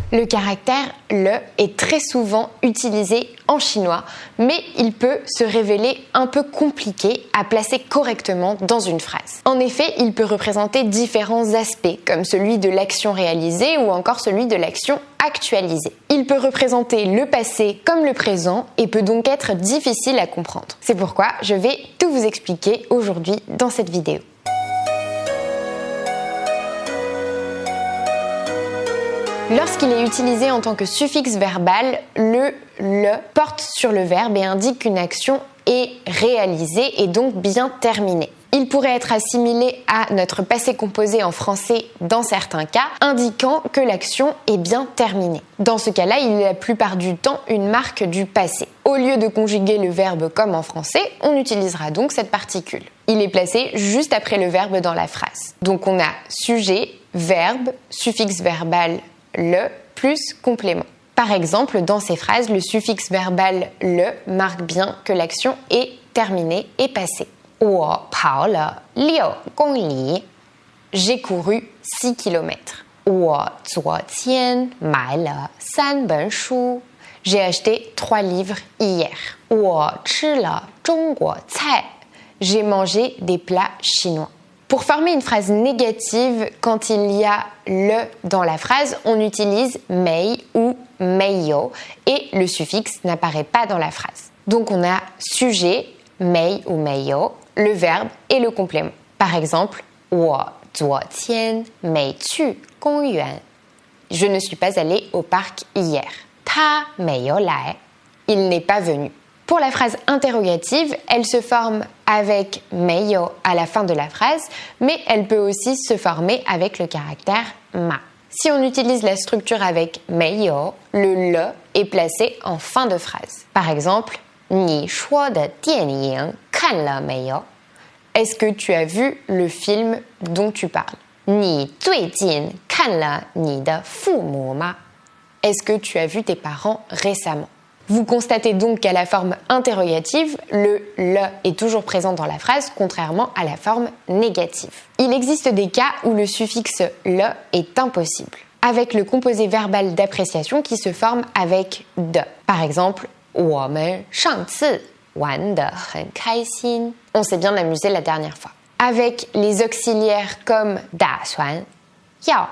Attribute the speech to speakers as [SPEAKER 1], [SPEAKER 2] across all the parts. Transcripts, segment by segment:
[SPEAKER 1] Le caractère le est très souvent utilisé en chinois, mais il peut se révéler un peu compliqué à placer correctement dans une phrase. En effet, il peut représenter différents aspects, comme celui de l'action réalisée ou encore celui de l'action actualisée. Il peut représenter le passé comme le présent et peut donc être difficile à comprendre. C'est pourquoi je vais tout vous expliquer aujourd'hui dans cette vidéo. Lorsqu'il est utilisé en tant que suffixe verbal, le porte sur le verbe et indique qu'une action est réalisée et donc bien terminée. Il pourrait être assimilé à notre passé composé en français dans certains cas, indiquant que l'action est bien terminée. Dans ce cas-là, il est la plupart du temps une marque du passé. Au lieu de conjuguer le verbe comme en français, on utilisera donc cette particule. Il est placé juste après le verbe dans la phrase. Donc on a sujet, verbe, suffixe verbal le plus complément. Par exemple, dans ces phrases, le suffixe verbal le marque bien que l'action est terminée et passée. 我跑了6公里. J'ai couru 6 km. 我昨天买了3本书. J'ai acheté 3 livres hier. 我吃了中国菜. J'ai mangé des plats chinois. Pour former une phrase négative, quand il y a le dans la phrase, on utilise mei ou meiyo et le suffixe n'apparaît pas dans la phrase. Donc on a sujet, mei ou meiyo, le verbe et le complément. Par exemple, 我昨天没去公园. Je ne suis pas allé au parc hier. 他没有来. Il n'est pas venu. Pour la phrase interrogative, elle se forme avec meiyo à la fin de la phrase, mais elle peut aussi se former avec le caractère ma. Si on utilise la structure avec meiyo, le est placé en fin de phrase. Par exemple, 你说的电影看了没有? Est-ce que tu as vu le film dont tu parles? 你最近看了你的父母吗? Est-ce que tu as vu tes parents récemment? Vous constatez donc qu'à la forme interrogative, le est toujours présent dans la phrase, contrairement à la forme négative. Il existe des cas où le suffixe le est impossible, avec le composé verbal d'appréciation qui se forme avec de. Par exemple, 我们上次玩得很开心. On s'est bien amusé la dernière fois. Avec les auxiliaires comme 打算, 要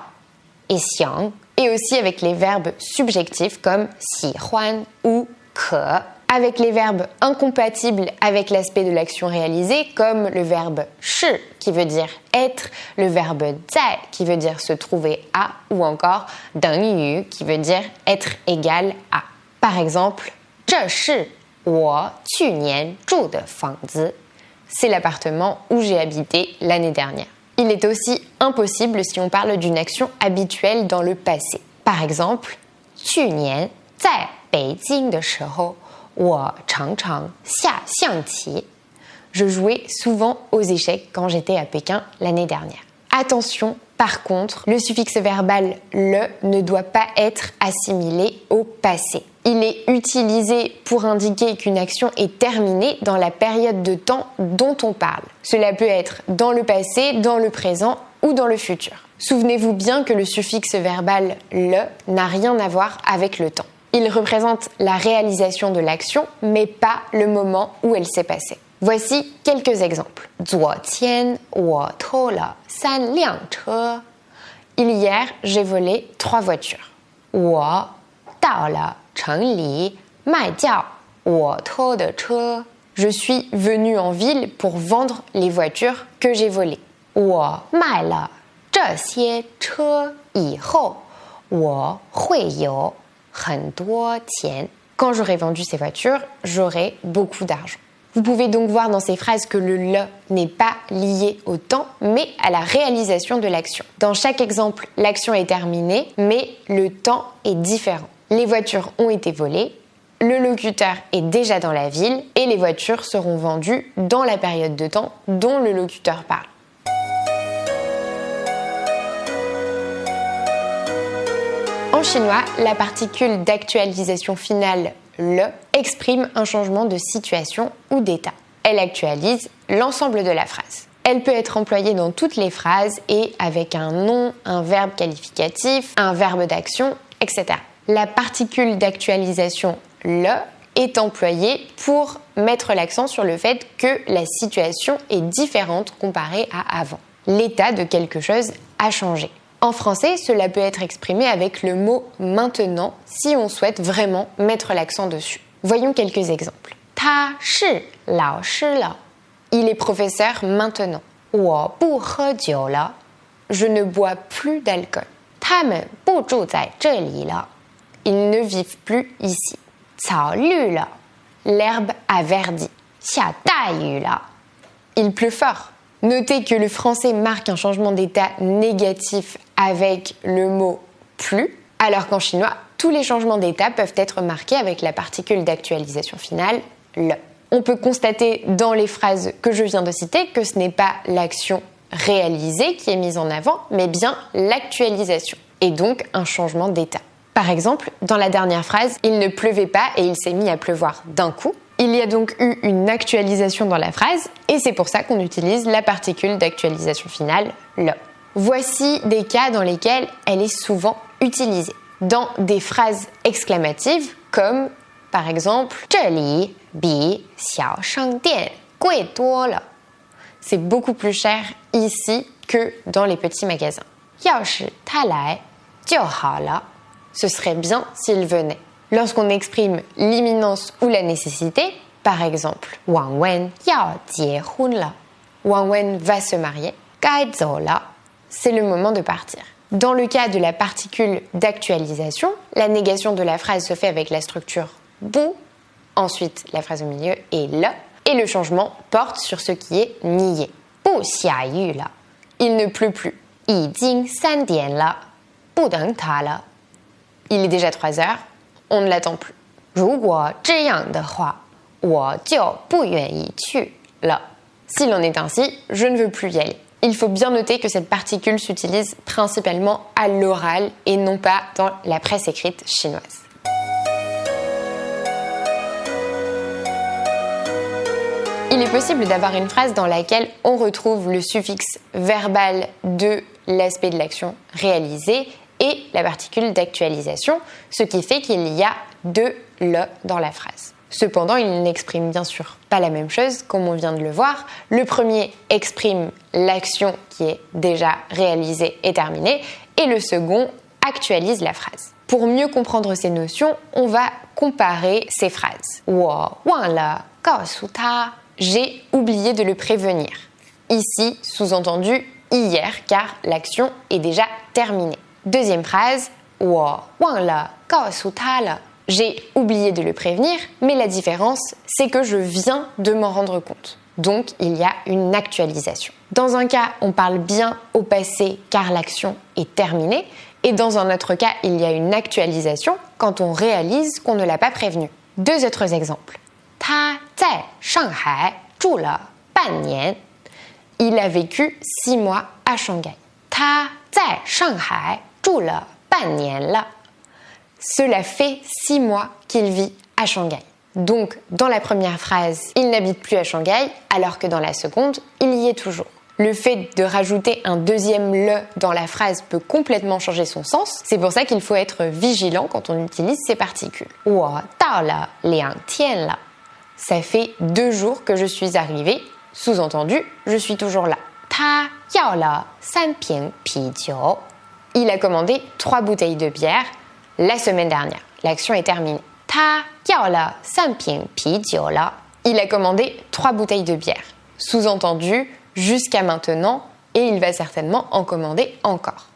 [SPEAKER 1] et 想. Et aussi avec les verbes subjectifs comme 喜欢 ou 可. Avec les verbes incompatibles avec l'aspect de l'action réalisée comme le verbe 是 qui veut dire être, le verbe 在 qui veut dire se trouver à ou encore 等于 qui veut dire être égal à. Par exemple, 这是我去年住的房子. C'est l'appartement où j'ai habité l'année dernière. Il est aussi impossible si on parle d'une action habituelle dans le passé. Par exemple, 去年在北京的时候，我常常下象棋. Je jouais souvent aux échecs quand j'étais à Pékin l'année dernière. Attention, par contre, le suffixe verbal le ne doit pas être assimilé au passé. Il est utilisé pour indiquer qu'une action est terminée dans la période de temps dont on parle. Cela peut être dans le passé, dans le présent ou dans le futur. Souvenez-vous bien que le suffixe verbal le n'a rien à voir avec le temps. Il représente la réalisation de l'action, mais pas le moment où elle s'est passée. Voici quelques exemples. 昨天我偷了3辆车. Hier, j'ai volé 3 voitures. 我到了城里卖掉我偷的车. Je suis venu en ville pour vendre les voitures que j'ai volées. 我卖了这些车以后，我会有很多钱. Quand j'aurai vendu ces voitures, j'aurai beaucoup d'argent. Vous pouvez donc voir dans ces phrases que le n'est pas lié au temps, mais à la réalisation de l'action. Dans chaque exemple, l'action est terminée, mais le temps est différent. Les voitures ont été volées, le locuteur est déjà dans la ville et les voitures seront vendues dans la période de temps dont le locuteur parle. En chinois, la particule d'actualisation finale le exprime un changement de situation ou d'état. Elle actualise l'ensemble de la phrase. Elle peut être employée dans toutes les phrases et avec un nom, un verbe qualificatif, un verbe d'action etc. La particule d'actualisation le est employée pour mettre l'accent sur le fait que la situation est différente comparée à avant. L'état de quelque chose a changé. En français, cela peut être exprimé avec le mot maintenant si on souhaite vraiment mettre l'accent dessus. Voyons quelques exemples. 他是老师了. Il est professeur maintenant. 我不喝酒了. Je ne bois plus d'alcool. 他们不住在这里了. Ils ne vivent plus ici. 草绿了. L'herbe a verdi. 下大雨了. Il pleut fort. Notez que le français marque un changement d'état négatif avec le mot plus, alors qu'en chinois, tous les changements d'état peuvent être marqués avec la particule d'actualisation finale, le. On peut constater dans les phrases que je viens de citer que ce n'est pas l'action réalisée qui est mise en avant, mais bien l'actualisation, et donc un changement d'état. Par exemple, dans la dernière phrase, il ne pleuvait pas et il s'est mis à pleuvoir d'un coup. Il y a donc eu une actualisation dans la phrase, et c'est pour ça qu'on utilise la particule d'actualisation finale, le. Voici des cas dans lesquels elle est souvent utilisée. Dans des phrases exclamatives comme, par exemple, 这里比小商店贵多了. C'est beaucoup plus cher ici que dans les petits magasins. 要是他来就好了. Ce serait bien s'il venait. Lorsqu'on exprime l'imminence ou la nécessité, par exemple, 王文要结婚了. Wang Wen va se marier. 该走了. C'est le moment de partir. Dans le cas de la particule d'actualisation, la négation de la phrase se fait avec la structure bu, ensuite la phrase au milieu est le, et le changement porte sur ce qui est nié. 不下雨了. Il ne pleut plus. 已经3点了. 不等他了. Il est déjà 3 heures, on ne l'attend plus. 如果这样的话，我就不愿意去了. S'il en est ainsi, je ne veux plus y aller. Il faut bien noter que cette particule s'utilise principalement à l'oral et non pas dans la presse écrite chinoise. Il est possible d'avoir une phrase dans laquelle on retrouve le suffixe verbal de l'aspect de l'action réalisée et la particule d'actualisation, ce qui fait qu'il y a 2 le dans la phrase. Cependant, il n'exprime bien sûr pas la même chose, comme on vient de le voir. Le premier exprime l'action qui est déjà réalisée et terminée, et le second actualise la phrase. Pour mieux comprendre ces notions, on va comparer ces phrases. 我忘了告诉他. J'ai oublié de le prévenir. Ici, sous-entendu hier, car l'action est déjà terminée. Deuxième phrase, 我忘了告诉他了. J'ai oublié de le prévenir, mais la différence, c'est que je viens de m'en rendre compte. Donc, il y a une actualisation. Dans un cas, on parle bien au passé car l'action est terminée, et dans un autre cas, il y a une actualisation quand on réalise qu'on ne l'a pas prévenu. 2 autres exemples. 他在上海住了半年. Il a vécu 6 mois à Shanghai. 他在上海住了半年了. Cela fait 6 mois qu'il vit à Shanghai. Donc, dans la première phrase, il n'habite plus à Shanghai, alors que dans la seconde, il y est toujours. Le fait de rajouter un deuxième le dans la phrase peut complètement changer son sens. C'est pour ça qu'il faut être vigilant quand on utilise ces particules. 我到了2天了. Ça fait 2 jours que je suis arrivée. Sous-entendu, je suis toujours là. 他要了3瓶啤酒. Il a commandé 3 bouteilles de bière la semaine dernière. L'action est terminée. 他要了3瓶啤酒了. Il a commandé 3 bouteilles de bière. Sous-entendu, jusqu'à maintenant, et il va certainement en commander encore.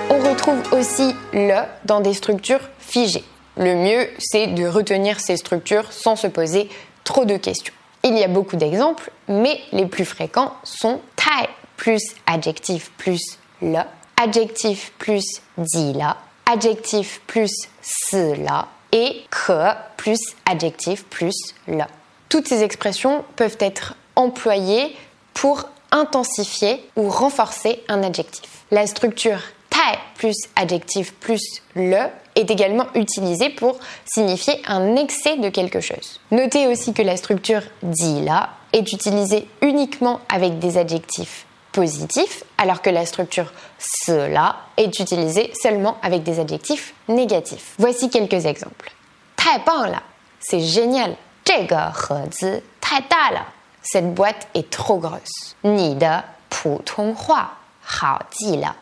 [SPEAKER 1] On retrouve aussi le dans des structures figées. Le mieux, c'est de retenir ces structures sans se poser trop de questions. Il y a beaucoup d'exemples, mais les plus fréquents sont 太 plus adjectif plus le, adjectif plus 己了, adjectif plus 死了, et 可 plus adjectif plus le. Toutes ces expressions peuvent être employées pour intensifier ou renforcer un adjectif. La structure 太 plus adjectif plus le est également utilisée pour signifier un excès de quelque chose. Notez aussi que la structure 己了 est utilisée uniquement avec des adjectifs positifs, alors que la structure cela est utilisée seulement avec des adjectifs négatifs. Voici quelques exemples. 太棒了, c'est génial. 这个盒子太大了. Cette boîte est trop grosse. 你的普通话好记了.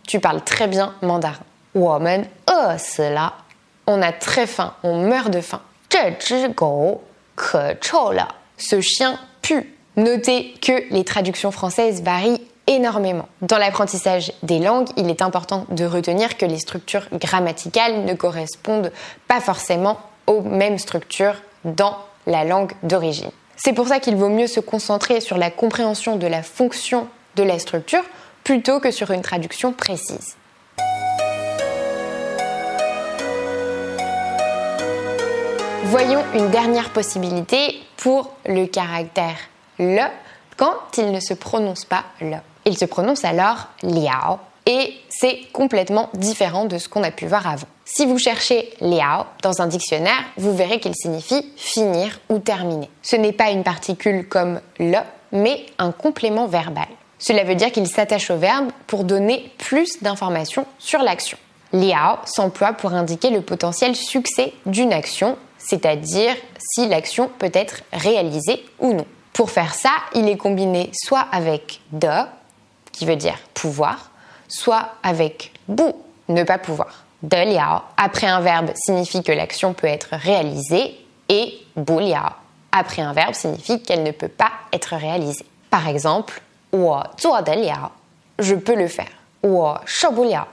[SPEAKER 1] Tu parles très bien mandarin. 我们饿死了. On a très faim, on meurt de faim. 这只狗可臭了. Ce chien pue. Notez que les traductions françaises varient énormément. Dans l'apprentissage des langues, il est important de retenir que les structures grammaticales ne correspondent pas forcément aux mêmes structures dans la langue d'origine. C'est pour ça qu'il vaut mieux se concentrer sur la compréhension de la fonction de la structure plutôt que sur une traduction précise. Voyons une dernière possibilité pour le caractère le quand il ne se prononce pas le. Il se prononce alors liao et c'est complètement différent de ce qu'on a pu voir avant. Si vous cherchez liao dans un dictionnaire, vous verrez qu'il signifie finir ou terminer. Ce n'est pas une particule comme le, mais un complément verbal. Cela veut dire qu'il s'attache au verbe pour donner plus d'informations sur l'action. Liao s'emploie pour indiquer le potentiel succès d'une action, c'est-à-dire si l'action peut être réalisée ou non. Pour faire ça, il est combiné soit avec de, qui veut dire pouvoir, soit avec bu, ne pas pouvoir. De liao, après un verbe, signifie que l'action peut être réalisée, et bu liao, après un verbe, signifie qu'elle ne peut pas être réalisée. Par exemple, 我做得了, je peux le faire. 我受不了,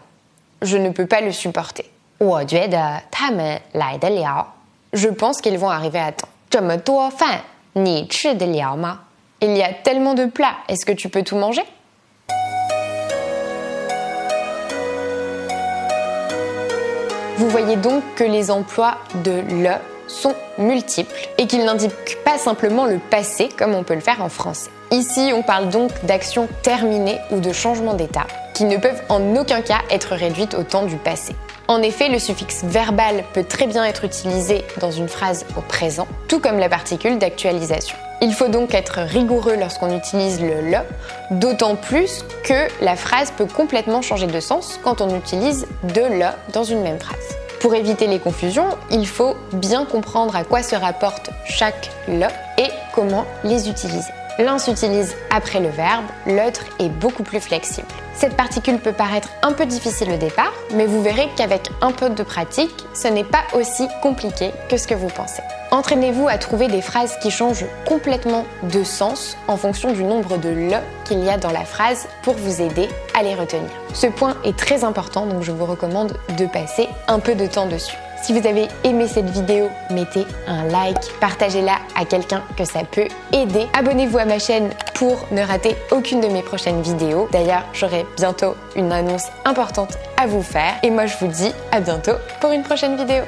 [SPEAKER 1] je ne peux pas le supporter. 我觉得他们来得了, je pense qu'ils vont arriver à temps. 这么多饭, 你吃得了吗? Il y a tellement de plats, est-ce que tu peux tout manger? Vous voyez donc que les emplois de le sont multiples et qu'ils n'indiquent pas simplement le passé comme on peut le faire en français. Ici, on parle donc d'actions terminées ou de changements d'état qui ne peuvent en aucun cas être réduites au temps du passé. En effet, le suffixe verbal peut très bien être utilisé dans une phrase au présent, tout comme la particule d'actualisation. Il faut donc être rigoureux lorsqu'on utilise le, d'autant plus que la phrase peut complètement changer de sens quand on utilise de le dans une même phrase. Pour éviter les confusions, il faut bien comprendre à quoi se rapporte chaque le et comment les utiliser. L'un s'utilise après le verbe, l'autre est beaucoup plus flexible. Cette particule peut paraître un peu difficile au départ, mais vous verrez qu'avec un peu de pratique, ce n'est pas aussi compliqué que ce que vous pensez. Entraînez-vous à trouver des phrases qui changent complètement de sens en fonction du nombre de le qu'il y a dans la phrase pour vous aider à les retenir. Ce point est très important, donc je vous recommande de passer un peu de temps dessus. Si vous avez aimé cette vidéo, mettez un like, partagez-la à quelqu'un que ça peut aider. Abonnez-vous à ma chaîne pour ne rater aucune de mes prochaines vidéos. D'ailleurs, j'aurai bientôt une annonce importante à vous faire. Et moi, je vous dis à bientôt pour une prochaine vidéo.